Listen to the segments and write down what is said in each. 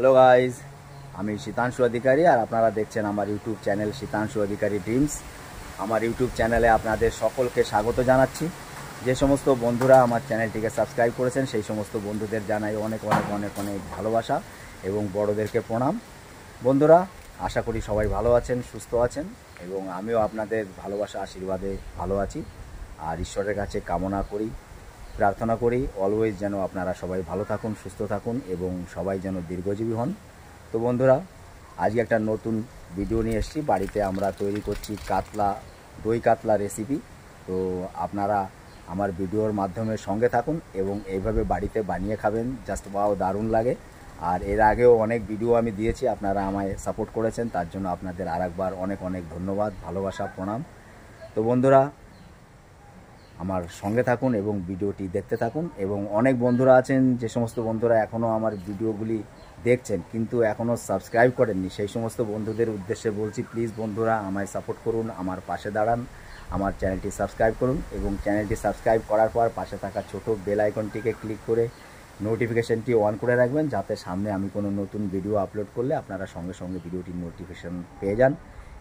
Hello guys, আমি শীতাংশু অধিকারী আর আপনারা দেখছেন আমার ইউটিউব চ্যানেল শীতাংশু অধিকারী ড্রিমস। আমার ইউটিউব চ্যানেলে আপনাদের সকলকে স্বাগত জানাচ্ছি। যে সমস্ত বন্ধুরা আমার চ্যানেলটিকে সাবস্ক্রাইব করেছেন সেই সমস্ত বন্ধুদের জানাই অনেক অনেক অনেক অনেক ভালোবাসা এবং বড়োদেরকে প্রণাম। বন্ধুরা, আশা করি সবাই ভালো আছেন, সুস্থ আছেন এবং আমিও আপনাদের ভালোবাসা আশীর্বাদে ভালো আছি। আর ঈশ্বরের কাছে কামনা করি, প্রার্থনা করি অলওয়েজ যেন আপনারা সবাই ভালো থাকুন, সুস্থ থাকুন এবং সবাই যেন দীর্ঘজীবী হন। তো বন্ধুরা, আজকে একটা নতুন ভিডিও নিয়ে এসেছি। বাড়িতে আমরা তৈরি করছি দই কাতলা রেসিপি। তো আপনারা আমার ভিডিওর মাধ্যমে সঙ্গে থাকুন এবং এইভাবে বাড়িতে বানিয়ে খাবেন, জাস্ট ওয়াও, দারুণ লাগে। আর এর আগেও অনেক ভিডিও আমি দিয়েছি, আপনারা আমায় সাপোর্ট করেছেন, তার জন্য আপনাদের আরেকবার অনেক অনেক ধন্যবাদ, ভালোবাসা, প্রণাম। তো বন্ধুরা, আমার সঙ্গে থাকুন এবং ভিডিওটি দেখতে থাকুন। এবং অনেক বন্ধুরা আছেন, যে সমস্ত বন্ধুরা এখনও আমার ভিডিওগুলি দেখছেন কিন্তু এখনও সাবস্ক্রাইব করেননি, সেই সমস্ত বন্ধুদের উদ্দেশ্যে বলছি, প্লিজ বন্ধুরা আমায় সাপোর্ট করুন, আমার পাশে দাঁড়ান, আমার চ্যানেলটি সাবস্ক্রাইব করুন এবং চ্যানেলটি সাবস্ক্রাইব করার পর পাশে থাকা ছোট বেল আইকনটিকে ক্লিক করে নোটিফিকেশানটি অন করে রাখবেন, যাতে সামনে আমি কোনো নতুন ভিডিও আপলোড করলে আপনারা সঙ্গে সঙ্গে ভিডিওটির নোটিফিকেশান পেয়ে যান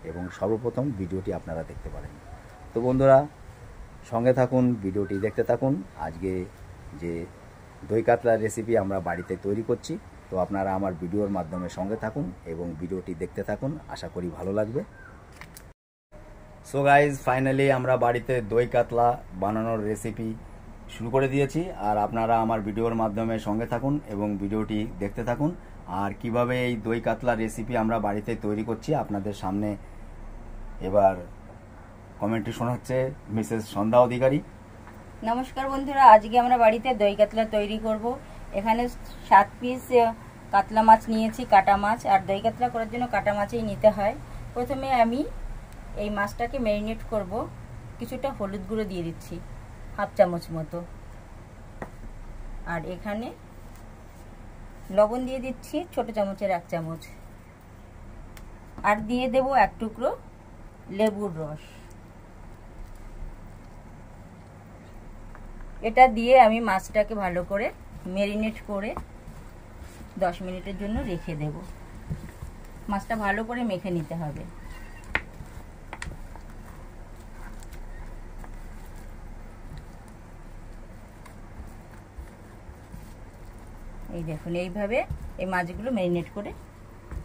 এবং সর্বপ্রথম ভিডিওটি আপনারা দেখতে পারেন। তো বন্ধুরা, সঙ্গে থাকুন, ভিডিওটি দেখতে থাকুন। আজকে যে দই কাতলার রেসিপি আমরা বাড়িতে তৈরি করছি, তো আপনারা আমার ভিডিওর মাধ্যমে সঙ্গে থাকুন এবং ভিডিওটি দেখতে থাকুন, আশা করি ভালো লাগবে। সো গাইজ, ফাইনালি আমরা বাড়িতে দই কাতলা বানানোর রেসিপি শুরু করে দিয়েছি। আর আপনারা আমার ভিডিওর মাধ্যমে সঙ্গে থাকুন এবং ভিডিওটি দেখতে থাকুন। আর কিভাবে এই দই কাতলা রেসিপি আমরা বাড়িতে তৈরি করছি আপনাদের সামনে এবার কমেন্টটি শোনাচ্ছে মিসেস সন্ধ্যা অধিকারী। নমস্কার বন্ধুরা, আজকে আমরা বাড়িতে দই কাতলা তৈরি করব। এখানে 7 পিস কাতলা মাছ নিয়েছি, কাটা মাছ। আর দই কাতলা করার জন্য কাটা মাছই নিতে হয়। প্রথমে আমি এই মাছটাকে ম্যারিনেট করব। কিছুটা হলুদ গুঁড়ো দিয়ে দিচ্ছি, 1/2 চামচ মতো। আর এখানে লবণ দিয়ে দিচ্ছি ছোট চামচের 1 চামচ। আর দিয়ে দেব 1 টুকরো লেবুর রস। এটা দিয়ে আমি মাছটাকে ভালো করে ম্যারিনেট করে 10 মিনিটের জন্য রেখে দেব। মাছটা ভালো করে মেখে নিতে হবে। এই দেখুন, এইভাবে এই মাছগুলো ম্যারিনেট করে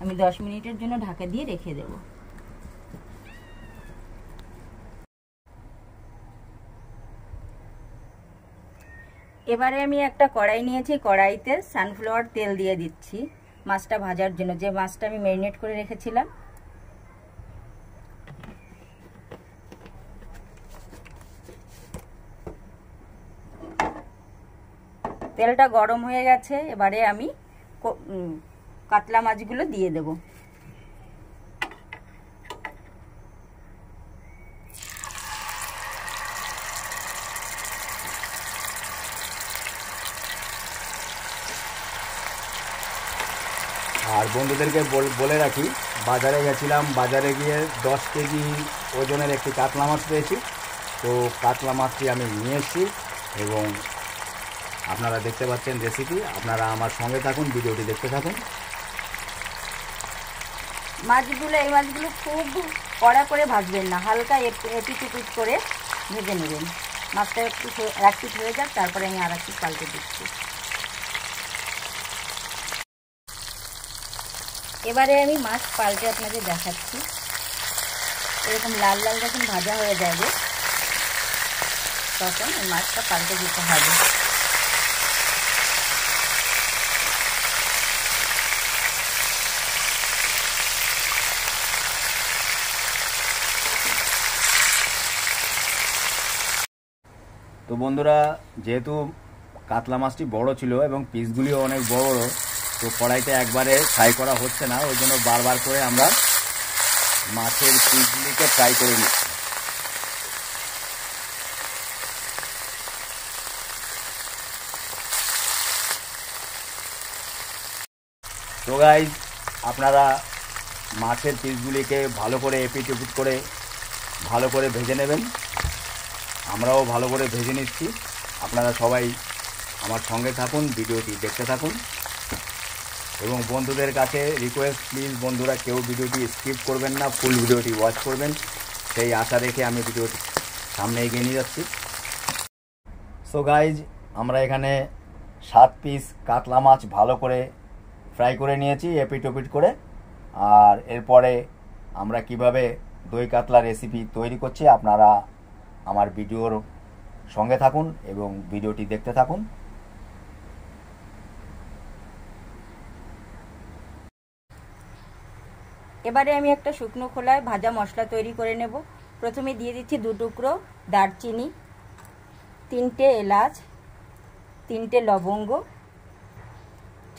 আমি 10 মিনিটের জন্য ঢাকা দিয়ে রেখে দেব। এবারে আমি একটা কড়াই নিয়েছি, কড়াইতে সানফ্লাওয়ার তেল দিয়ে দিচ্ছি মাছটা ভাজার জন্য, যে মাছটা আমি ম্যারিনেট করে রেখেছিলাম। তেলটা গরম হয়ে গেছে, এবারে আমি কাতলা মাছগুলো দিয়ে দেব। আর বন্ধুদেরকে বলে রাখি, বাজারে গেছিলাম, বাজারে গিয়ে 10 কেজি ওজনের একটি কাতলা মাছ পেয়েছি। তো কাতলা মাছটি আমি নিয়ে এসেছি এবং আপনারা দেখতে পাচ্ছেন রেসিপি। আপনারা আমার সঙ্গে থাকুন, ভিডিওটি দেখতে থাকুন। এই মাছগুলো খুব কড়া করে ভাজবেন না, হালকা এপিট উপিট করে ভেজে নেবেন। মাছটা এক পিট হয়ে যাক, তারপরে আমি আর একটু পাল্টে দিচ্ছি। এবারে আমি মাছ পাল্টে আপনাদের দেখাচ্ছি। এরকম লাল লাল যখন ভাজা হয়ে যাবে তখন এই মাছটা পাল্টে দিতে হবে। তো বন্ধুরা, যেহেতু কাতলা মাছটি বড় ছিল এবং পিসগুলিও অনেক বড় বড়, তো কড়াইতে একবারে ফ্রাই করা হচ্ছে না, ওই জন্য বারবার করে আমরা মাছের পিসগুলিকে ফ্রাই করে নিচ্ছি। তো গাইজ, আপনারা মাছের পিসগুলিকে ভালো করে এপিট ওপিট করে ভালো করে ভেজে নেবেন। আমরাও ভালো করে ভেজে নিচ্ছি। আপনারা সবাই আমার সঙ্গে থাকুন, ভিডিওটি দেখতে থাকুন। এবং বন্ধুদের কাছে রিকোয়েস্ট, প্লিজ বন্ধুরা কেউ ভিডিওটি স্কিপ করবেন না, ফুল ভিডিওটি ওয়াচ করবেন, সেই আশা রেখে আমি ভিডিওটি সামনে এগিয়ে নিয়ে যাচ্ছি। সো গাইজ, আমরা এখানে 7 পিস কাতলা মাছ ভালো করে ফ্রাই করে নিয়েছি এপিট ওপিট করে। আর এরপরে আমরা কিভাবে দই কাতলা রেসিপি তৈরি করছি আপনারা আমার ভিডিওর সঙ্গে থাকুন এবং ভিডিওটি দেখতে থাকুন। এবারে আমি একটা শুকনো খোলায় ভাজা মশলা তৈরি করে নেব। প্রথমে দিয়ে দিচ্ছি 2 টুকরো দারচিনি, 3টে এলাচ, 3টে লবঙ্গ,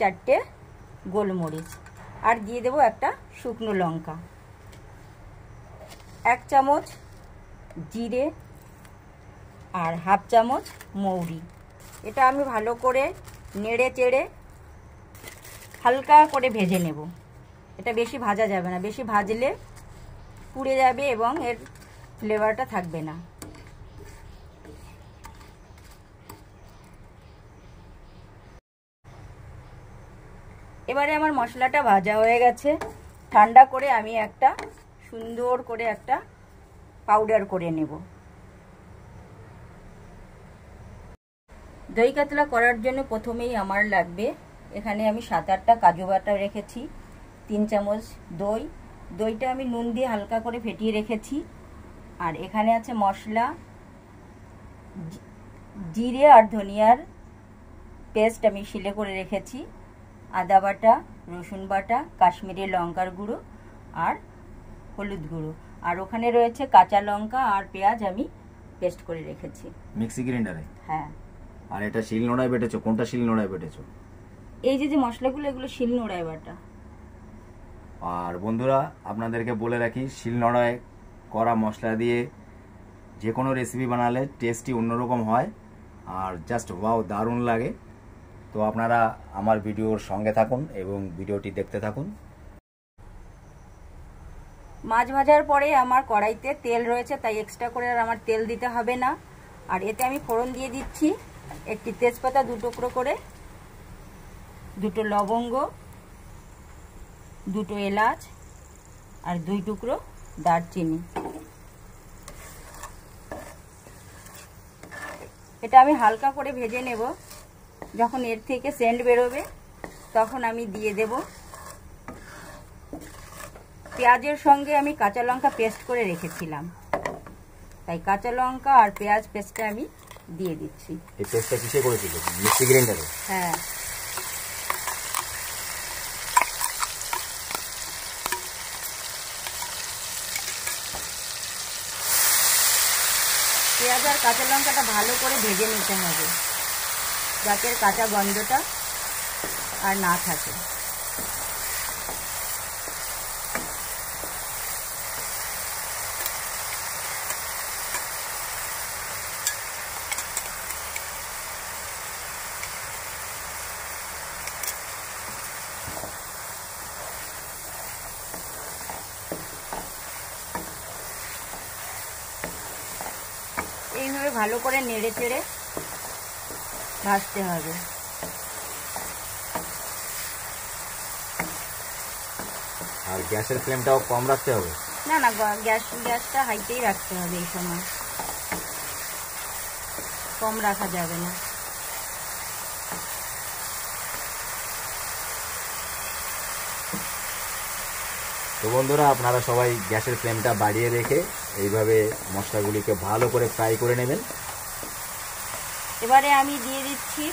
4টে গোলমরিচ, আর দিয়ে দেব একটা শুকনো লঙ্কা, 1 চামচ জিরে আর হাফ চামচ মৌরি। এটা আমি ভালো করে নেড়ে চেড়ে হালকা করে ভেজে নেব। এটা বেশি ভাজা যাবে না, বেশি ভাজলে পুড়ে যাবে এবং এর ফ্লেভারটা থাকবে না। এবারে আমার মশলাটা ভাজা হয়ে গেছে। ঠান্ডা করে আমি একটা সুন্দর করে একটা পাউডার করে নেব। দই কাতলা করার জন্য প্রথমেই আমার লাগবে, এখানে আমি 7-8টা কাজু বাটা রেখেছি, 3 চামচ দই, দইটা আমি নুন দিয়ে হালকা করে ফেটিয়ে রেখেছি। আর এখানে আছে মশলা, জিরে আর ধনিয়ার পেস্ট আমি শিলে করে রেখেছি, আদা বাটা, রসুন বাটা, কাশ্মীরি লঙ্কার গুঁড়ো আর হলুদ গুঁড়ো, আর ওখানে রয়েছে কাঁচা লঙ্কা আর পেঁয়াজ আমি পেস্ট করে রেখেছি মিক্সি গ্রাইন্ডারে। হ্যাঁ। আর এটা শিলনোড়ায় বেটেছো? কোনটা শিলনোড়ায় বেটেছো? এই যে মশলাগুলো, এগুলো শিলনোড়ায় বাটা। আর বন্ধুরা আপনাদেরকে বলে রাখি, শিলনোড়ায় করা মশলা দিয়ে যে কোনো রেসিপি বানালে টেস্টই অন্যরকম হয় আর জাস্ট ওয়াও, দারুণ লাগে। তো আপনারা আমার ভিডিওর সঙ্গে থাকুন এবং ভিডিওটি দেখতে থাকুন। মাছ ভাজার পরে আমার কড়াইতে তেল রয়েছে, তাই এক্সট্রা করে আর আমার তেল দিতে হবে না। আর এতে আমি ফোড়ন দিয়ে দিচ্ছি একটি তেজপাতা 2 টুকরো করে, 2টো লবঙ্গ, 2টো এলাচ আর 2 টুকরো দারচিনি। এটা আমি হালকা করে ভেজে নেব। যখন এর থেকে সেন্ট বেরোবে তখন আমি দিয়ে দেব পেঁয়াজের সঙ্গে আমি কাঁচা লঙ্কা পেস্ট করে রেখেছিলাম, তাই কাঁচা লঙ্কা আর পেঁয়াজ পেস্টটা আমি দিয়ে দিচ্ছি। এই পেস্টটা কিসে করেছিল? মিক্সি গ্রাইন্ডারে? হ্যাঁ। পেঁয়াজ আর কাঁচা লঙ্কাটা ভালো করে ভেজে নিতে হবে যাতে কাঁচা গন্ধটা আর না থাকে। এইভাবে ভালো করে নেড়ে চেড়ে ভাজতে হবে। আর গ্যাসের ফ্লেমটাও কম রাখতে হবে? না না, গ্যাসটা হাইতেই রাখতে হবে, এই সময় কম রাখা যাবে না। তো বন্ধুরা আপনারা সবাই গ্যাসের ফ্লেমটা বাড়িয়ে রেখে এইভাবে মশলাগুলিকে ভালো করে ফ্রাই করে নেবেন। এবারে আমি দিয়ে দিচ্ছি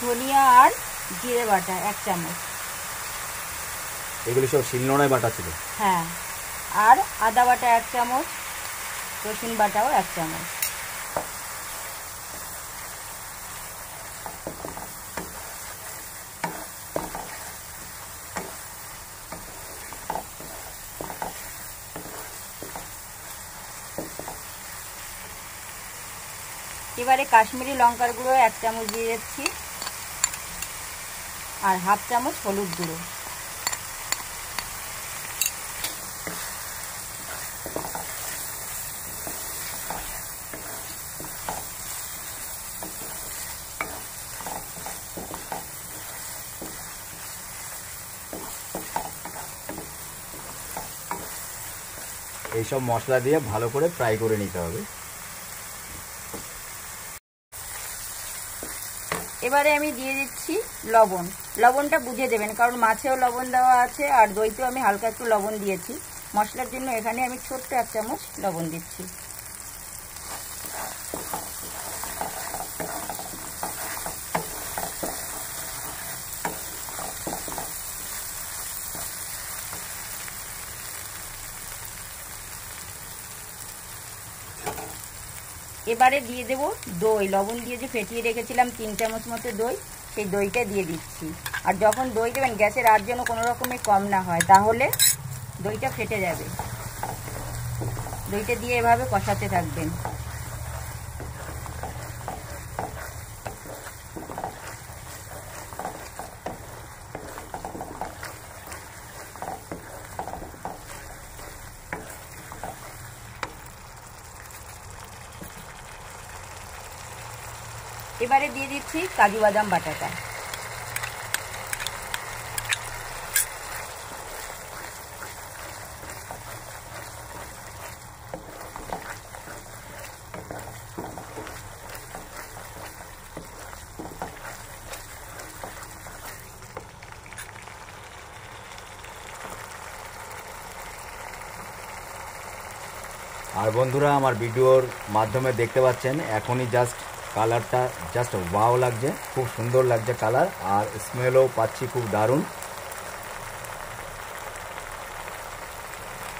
ধনিয়া আর জিরে বাটা 1 চামচ। এগুলি সব শিলনোড়ায় বাটা ছিল? হ্যাঁ। আর আদা বাটা 1 চামচ, রসুন বাটাও 1 চামচ। এবারে কাশ্মীরি লঙ্কার গুঁড়ো 1 চামচ দিয়ে দিচ্ছি আর হাফ চামচ হলুদ গুঁড়ো। এইসব মশলা দিয়ে ভালো করে ফ্রাই করে নিতে হবে। এবারে আমি দিয়ে দিচ্ছি লবণ। লবণটা বুঝে দেবেন, কারণ মাছেও লবণ দেওয়া আছে আর দইতেও আমি হালকা একটু লবণ দিয়েছি। মশলার জন্য এখানে আমি ছোট্ট 1 চামচ লবণ দিচ্ছি। এবারে দিয়ে দেব দই। লবণ দিয়ে যে ফেটিয়ে রেখেছিলাম 3 চামচ মতো দই, সেই দইটা দিয়ে দিচ্ছি। আর যখন দই দেবেন গ্যাসের আঁচ যেন কোনো রকমে কম না হয়, তাহলে দইটা ফেটে যাবে। দইটা দিয়ে এভাবে কষাতে থাকবেন। এবারে দিয়ে দিচ্ছি কাজু বাদাম বাটাটা। আর বন্ধুরা, আমার ভিডিওর মাধ্যমে দেখতে পাচ্ছেন এখনই জাস্ট কালারটা জাস্ট ওয়াও লাগছে, খুব সুন্দর লাগছে কালার, আর স্মেলও পাচ্ছি খুব দারুণ।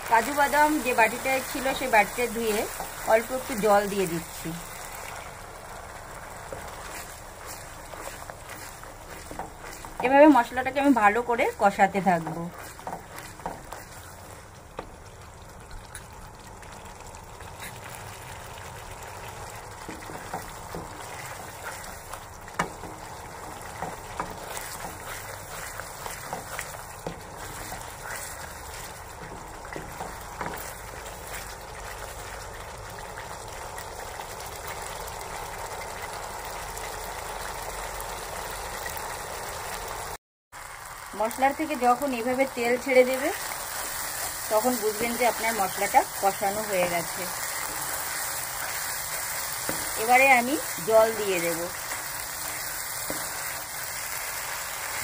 কাজু বাদাম যে বাটিটা ছিল সেই বাটিটা ধুয়ে অল্প একটু জল দিয়ে দিচ্ছি। এভাবে মশলাটাকে আমি ভালো করে কষাতে থাকবো। মশলার থেকে যখন এভাবে তেল ছেড়ে দেবে তখন বুঝবেন যে আপনার মশলাটা কষানো হয়ে গেছে। এবারে আমি জল দিয়ে দেব।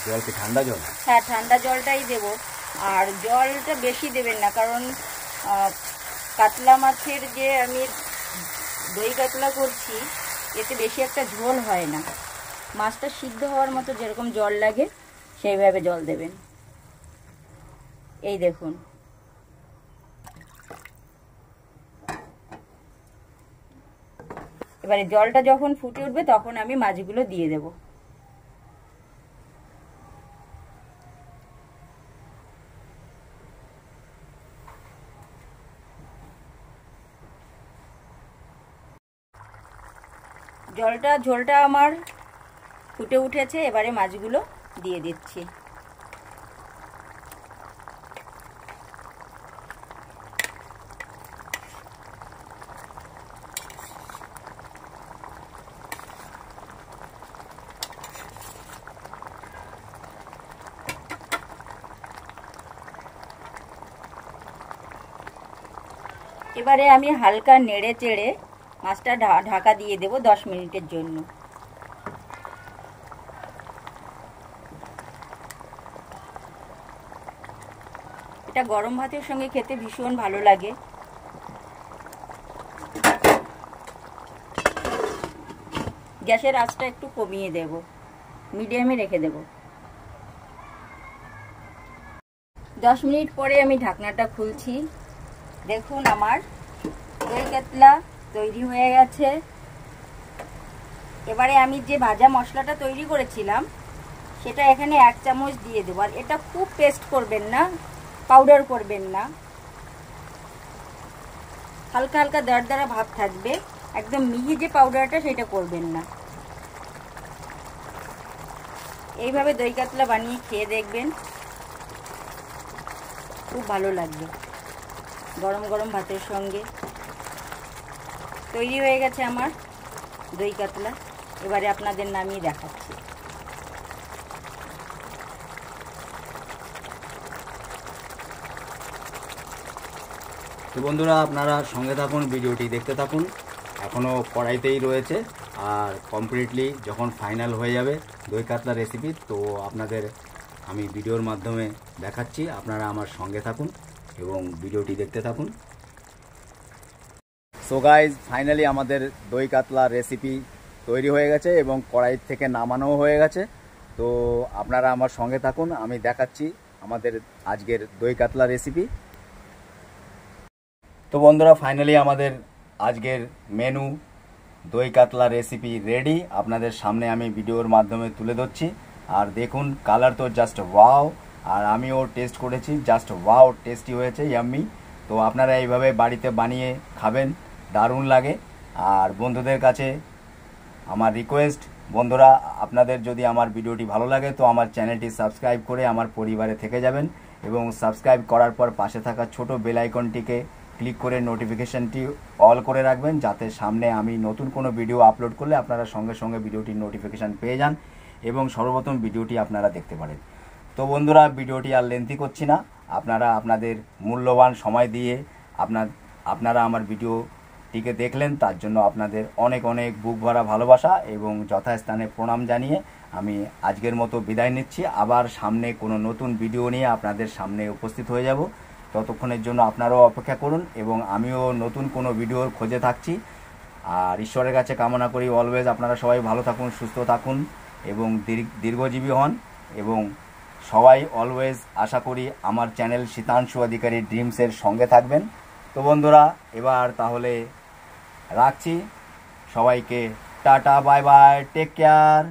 জল কি ঠান্ডা জল? হ্যাঁ, ঠান্ডা জলটাই দেব। আর জলটা বেশি দেবেন না, কারণ কাতলা মাছের যে আমি দই কাতলা করছি এতে বেশি একটা ঝোল হয় না। মাছটা সিদ্ধ হওয়ার মতো যেরকম জল লাগে সেইভাবে জল দেবেন। এই দেখুন, এবারে জলটা যখন ফুটে উঠবে তখন আমি মাছগুলো দিয়ে দেব। ঝোলটা আমার ফুটে উঠেছে, এবারে মাছগুলো দিয়ে দিচ্ছি। এবারে আমি হালকা নেড়ে চেড়ে মাছটা ঢাকা দিয়ে দেব 10 মিনিটের জন্য। এটা গরম ভাতের সঙ্গে খেতে ভীষণ ভালো লাগে। গ্যাসের আঁচটা একটু কমিয়ে দেব, মিডিয়ামে রেখে দেব। 10 মিনিট পরে আমি ঢাকনাটা খুলছি। দেখুন আমার দই কাতলা তৈরি হয়ে গেছে। এবারে আমি যে ভাজা মশলাটা তৈরি করেছিলাম সেটা এখানে 1 চামচ দিয়ে দেবো। আর এটা খুব পেস্ট করবেন না, পাউডার করবেন না, হালকা হালকা দরদরা ভাব থাকবে। একদম মিহি যে পাউডারটা সেটা করবেন না। এইভাবে দই কাতলা বানিয়ে খেয়ে দেখবেন, খুব ভালো লাগবে গরম গরম ভাতের সঙ্গে। তৈরি হয়ে গেছে আমার দই কাতলা। এবারে আপনাদের নামিয়ে দেখাচ্ছি। তো বন্ধুরা আপনারা সঙ্গে থাকুন, ভিডিওটি দেখতে থাকুন। এখনও কড়াইতেই রয়েছে, আর কমপ্লিটলি যখন ফাইনাল হয়ে যাবে দই কাতলা রেসিপি, তো আপনাদের আমি ভিডিওর মাধ্যমে দেখাচ্ছি। আপনারা আমার সঙ্গে থাকুন এবং ভিডিওটি দেখতে থাকুন। সো গাইজ, ফাইনালি আমাদের দই কাতলা রেসিপি তৈরি হয়ে গেছে এবং কড়াই থেকে নামানো হয়ে গেছে। তো আপনারা আমার সঙ্গে থাকুন, আমি দেখাচ্ছি আমাদের আজকের দই কাতলা রেসিপি। তো বন্ধুরা ফাইনালি আমাদের আজকের মেনু দই কাতলা রেসিপি রেডি, আপনাদের সামনে আমি ভিডিওর মাধ্যমে তুলে ধরছি। আর দেখুন কালার তো জাস্ট ওয়াও, আর আমিও টেস্ট করেছি, জাস্ট ওয়াও, টেস্টি হয়েছে, ইয়াম্মি। তো আপনারা এইভাবে বাড়িতে বানিয়ে খাবেন, দারুণ লাগে। আর বন্ধুদের কাছে আমার রিকোয়েস্ট, বন্ধুরা আপনাদের যদি আমার ভিডিওটি ভালো লাগে তো আমার চ্যানেলটি সাবস্ক্রাইব করে আমার পরিবারে থেকে যাবেন, এবং সাবস্ক্রাইব করার পর পাশে থাকা ছোট বেল আইকনটিকে ক্লিক করে নোটিফিকেশনটি অল করে রাখবেন, যাতে সামনে আমি নতুন কোনো ভিডিও আপলোড করলে আপনারা সঙ্গে সঙ্গে ভিডিওটির নোটিফিকেশান পেয়ে যান এবং সর্বপ্রথম ভিডিওটি আপনারা দেখতে পারেন। তো বন্ধুরা ভিডিওটি আর লেন্থি করছি না, আপনারা আপনাদের মূল্যবান সময় দিয়ে আপনারা আমার ভিডিওটিকে দেখলেন, তার জন্য আপনাদের অনেক অনেক বুক ভরা ভালোবাসা এবং যথাস্থানে প্রণাম জানিয়ে আমি আজকের মতো বিদায় নিচ্ছি। আবার সামনে কোনো নতুন ভিডিও নিয়ে আপনাদের সামনে উপস্থিত হয়ে যাব। ততক্ষণের জন্য আপনারাও অপেক্ষা করুন এবং আমিও নতুন কোনো ভিডিওর খোঁজে থাকছি। আর ঈশ্বরের কাছে কামনা করি অলওয়েজ আপনারা সবাই ভালো থাকুন, সুস্থ থাকুন এবং দীর্ঘজীবী হন, এবং সবাই অলওয়েজ আশা করি আমার চ্যানেল শীতাংশু অধিকারী ড্রিমসের সঙ্গে থাকবেন। তো বন্ধুরা এবার তাহলে রাখছি, সবাইকে tata, bye bye, take care.